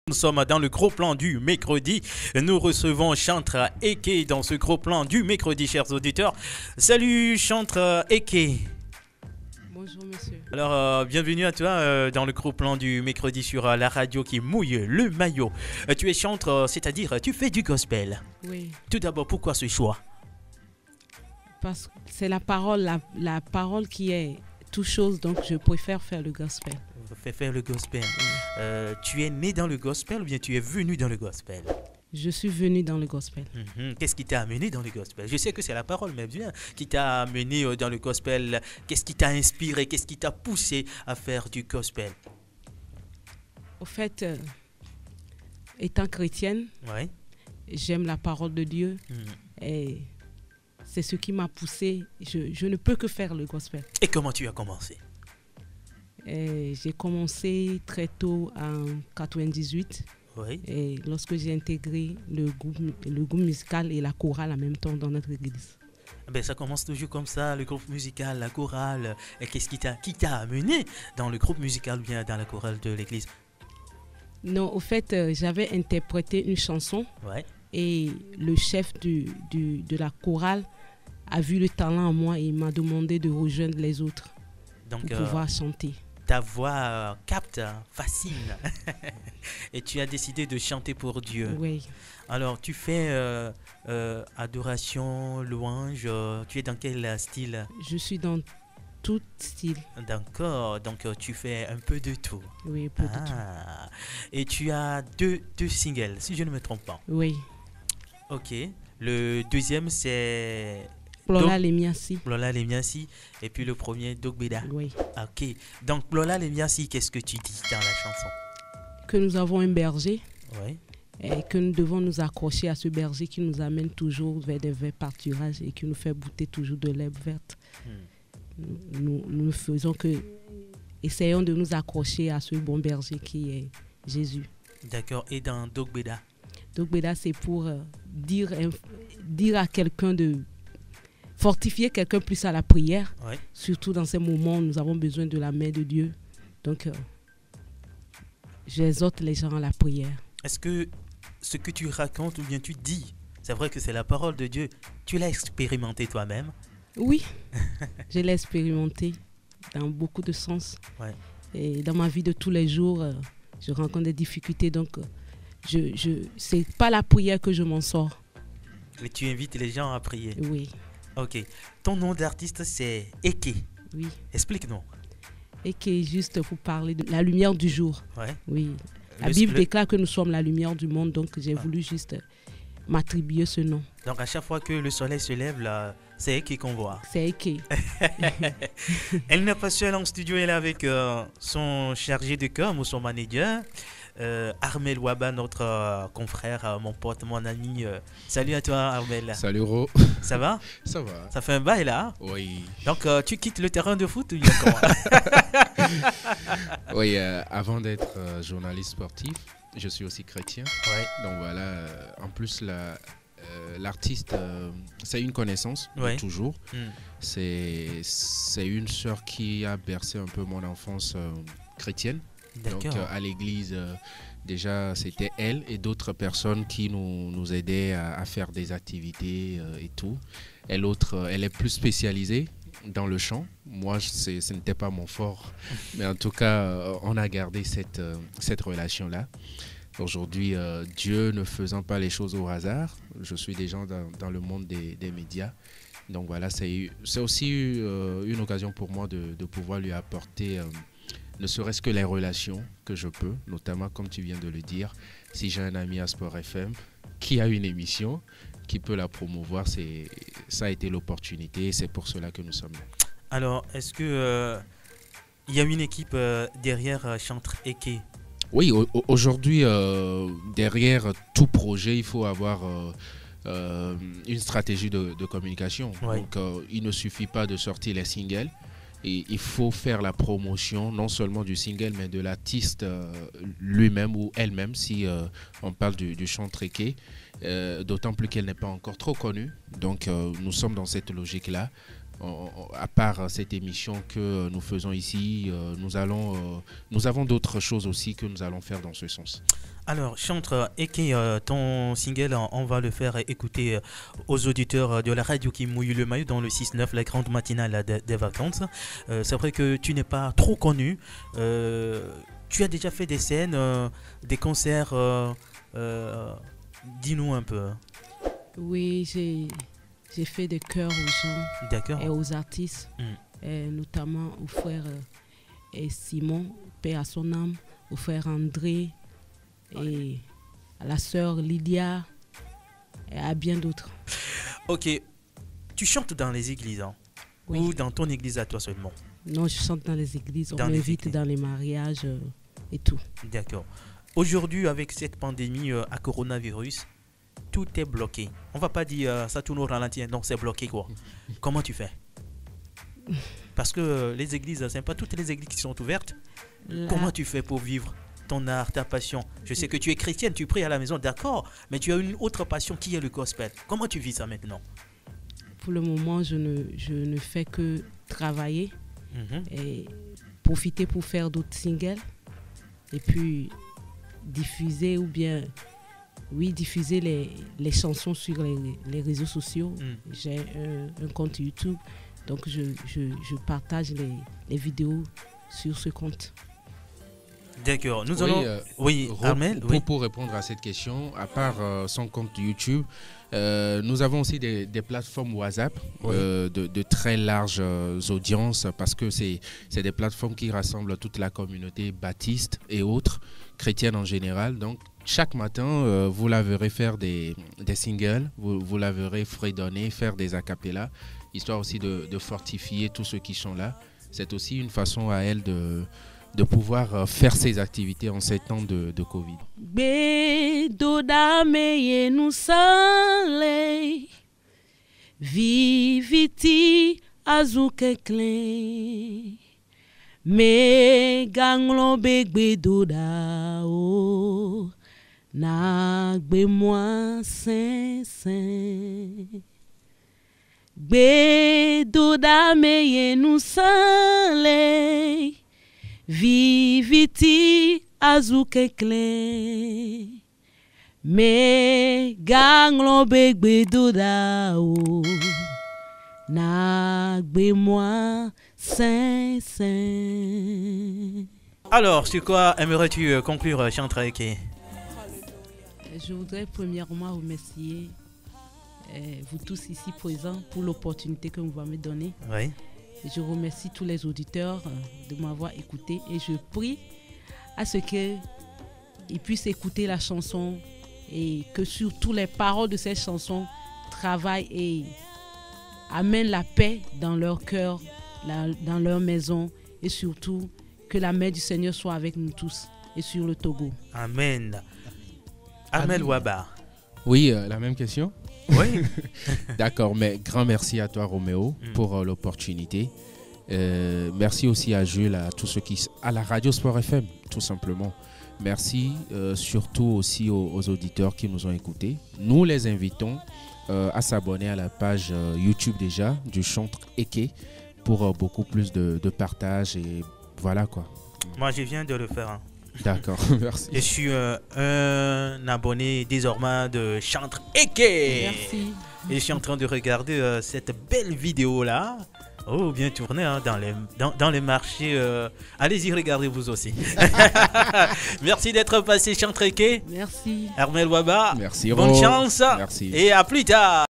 Nous sommes dans le gros plan du mercredi. Nous recevons Chantre Eke dans ce gros plan du mercredi, chers auditeurs. Salut Chantre Eke. Bonjour monsieur. Alors, bienvenue à toi dans le gros plan du mercredi sur la radio qui mouille le maillot. Tu es chantre, c'est-à-dire tu fais du gospel. Oui, Tout d'abord, pourquoi ce choix? parce que c'est la parole, la parole qui est toute chose, donc je préfère faire le gospel. Fais faire le gospel. Tu es né dans le gospel ou bien tu es venu dans le gospel? Je suis venue dans le gospel. Qu'est-ce qui t'a amené dans le gospel? Je sais que c'est la parole, mais bien, qui t'a amené dans le gospel. Qu'est-ce qui t'a inspiré? Qu'est-ce qui t'a poussé à faire du gospel? Au fait, étant chrétienne, Ouais. j'aime la parole de Dieu et c'est ce qui m'a poussée. Je ne peux que faire le gospel. Et comment tu as commencé? Et j'ai commencé très tôt en 98 Oui. et lorsque j'ai intégré le groupe musical et la chorale en même temps dans notre église. Ben, ça commence toujours comme ça, le groupe musical, la chorale. Et qu'est-ce qui t'a amené dans le groupe musical ou bien dans la chorale de l'église? Non, au fait, j'avais interprété une chanson Ouais. et le chef de la chorale a vu le talent en moi et m'a demandé de rejoindre les autres Donc, pour pouvoir chanter. ta voix capte, fascine. Et tu as décidé de chanter pour Dieu. Oui, Alors, tu fais adoration, louange. Tu es dans quel style? je suis dans tout style. D'accord. Donc, tu fais un peu de tout. Oui, peu de tout. Ah. Et tu as deux singles, si je ne me trompe pas. Oui, Ok. Le deuxième, c'est Plola Lemiassi. Lola Lemiassi. Et puis le premier, Dogbeda. Oui, Ok. Donc, Lola Lemiassi, qu'est-ce que tu dis dans la chanson? que nous avons un berger Oui. et que nous devons nous accrocher à ce berger qui nous amène toujours vers des verts pâturages et qui nous fait goûter toujours de l'herbe verte. Nous ne faisons que essayons de nous accrocher à ce bon berger qui est Jésus. D'accord. Et dans Dogbeda? Donc, Béda, c'est pour dire à quelqu'un de fortifier quelqu'un plus à la prière, Oui. surtout dans ces moments où nous avons besoin de la main de Dieu. Donc, j'exhorte les gens à la prière. Est-ce que ce que tu racontes ou bien tu dis, c'est vrai que c'est la parole de Dieu, tu l'as expérimenté toi-même? Oui, je l'ai expérimenté dans beaucoup de sens. Ouais. Et dans ma vie de tous les jours, je rencontre des difficultés. Donc, c'est pas la prière que je m'en sors. Mais tu invites les gens à prier. Oui, Ok. Ton nom d'artiste, c'est Eke. oui. Explique-nous. Et qui est juste pour parler de la lumière du jour. Ouais. Oui. La Le- Bible le- déclare que nous sommes la lumière du monde, donc j'ai voulu juste m'attribuer ce nom. Donc, à chaque fois que le soleil se lève, là, c'est Eke qu'on voit. C'est Eke. Elle n'est pas seule en studio, elle est avec son chargé de com ou son manager, Armel Waba, notre confrère, mon pote, mon ami. Salut à toi, Armel. Salut Ro. Ça va? Ça va? Ça fait un bail là, hein? Oui. Donc, tu quittes le terrain de foot ou bien comment? Oui, avant d'être journaliste sportif, je suis aussi chrétien. Ouais. Donc voilà, en plus, l'artiste, c'est une connaissance de Ouais. toujours. Hmm. C'est une sœur qui a bercé un peu mon enfance chrétienne. Donc D'accord. à l'église, déjà, c'était elle et d'autres personnes qui nous aidaient à faire des activités et tout. Elle est plus spécialisée dans le chant. Moi, ce n'était pas mon fort. Mais en tout cas, on a gardé cette relation-là. Aujourd'hui, Dieu ne faisant pas les choses au hasard, je suis déjà dans le monde des médias. Donc voilà, c'est aussi une occasion pour moi de pouvoir lui apporter ne serait-ce que les relations que je peux, notamment comme tu viens de le dire, si j'ai un ami à Sport FM qui a une émission, qui peut la promouvoir, ça a été l'opportunité et c'est pour cela que nous sommes là. Alors, est-ce que il y a une équipe derrière Chantre Eke? Oui, aujourd'hui, derrière tout projet, il faut avoir une stratégie de communication. Ouais. Donc, il ne suffit pas de sortir les singles. Et il faut faire la promotion non seulement du single mais de l'artiste lui-même ou elle-même si on parle du chantre Eke, d'autant plus qu'elle n'est pas encore trop connue. Donc nous sommes dans cette logique-là. À part cette émission que nous faisons ici, nous avons d'autres choses aussi que nous allons faire dans ce sens. Alors, Chantre, et qui ton single, on va le faire écouter aux auditeurs de la radio qui mouille le maillot dans le 6-9, la grande matinale des vacances. C'est vrai que tu n'es pas trop connu. Tu as déjà fait des scènes, des concerts. Dis-nous un peu. Oui, j'ai fait des chœurs aux gens D'accord. et aux artistes, et notamment au frère et Simon, paix à son âme, au frère André et à la sœur Lydia et à bien d'autres. Ok. Tu chantes dans les églises, hein, Oui. ou dans ton église à toi seulement? Non, je chante dans les églises, on Dans les m'invite églises. dans les mariages et tout. D'accord. Aujourd'hui, avec cette pandémie à coronavirus, tout est bloqué. On va pas dire ça tourne au ralenti, non, c'est bloqué quoi. Comment tu fais? Parce que les églises, c'est pas toutes les églises qui sont ouvertes. Là, Comment tu fais pour vivre ton art, ta passion? Je sais que tu es chrétienne, tu pries à la maison, d'accord, mais tu as une autre passion qui est le gospel. Comment tu vis ça maintenant? pour le moment, je ne fais que travailler Mhm. et profiter pour faire d'autres singles et puis diffuser diffuser les chansons sur les réseaux sociaux. J'ai un compte YouTube, donc je partage les vidéos sur ce compte. D'accord. Nous Oui, allons. Oui, Armel. Oui. Pour répondre à cette question, à part son compte YouTube, nous avons aussi des plateformes WhatsApp Oui. de très larges audiences parce que c'est des plateformes qui rassemblent toute la communauté baptiste et autres, chrétiennes en général. Donc, chaque matin, vous la verrez faire des singles, vous la verrez fredonner, faire des acapellas, histoire aussi de fortifier tous ceux qui sont là. C'est aussi une façon à elle de pouvoir faire ses activités en ces temps de Covid. Bedoda meye nous sale viviti azuke kle me ganglo begbe doda o na gbe moi saint Bedoda meye nous sale viviti azuke kle me ganglo begbe doda o na gbe moi saint. Alors, sur quoi aimerais-tu conclure, Chantre Eke? Je voudrais premièrement remercier vous tous ici présents pour l'opportunité que vous m'avez donnée. Oui. Et je remercie tous les auditeurs de m'avoir écouté et je prie à ce qu'ils puissent écouter la chanson et que surtout les paroles de cette chanson travaillent et amènent la paix dans leur cœur, dans leur maison et surtout que la main du Seigneur soit avec nous tous et sur le Togo. Amen. Armel Waba. Oui, la même question. Oui. D'accord, mais grand merci à toi, Roméo, pour l'opportunité. Merci aussi à Jules, à tous ceux qui... à la radio Sport FM, tout simplement. Merci surtout aussi aux auditeurs qui nous ont écoutés. Nous les invitons à s'abonner à la page YouTube déjà du Chantre Eke pour beaucoup plus de partage et voilà quoi. Moi, je viens de le faire. Hein. D'accord, merci. Je suis un abonné désormais de Chantre Eke. Merci. Et je suis en train de regarder cette belle vidéo là. Oh, bien tourné hein, dans les marchés. Allez-y, regardez vous aussi. Merci d'être passé, Chantre Eke. Merci. Armel Waba. Merci, Bonne Ro. chance. Merci. Et à plus tard.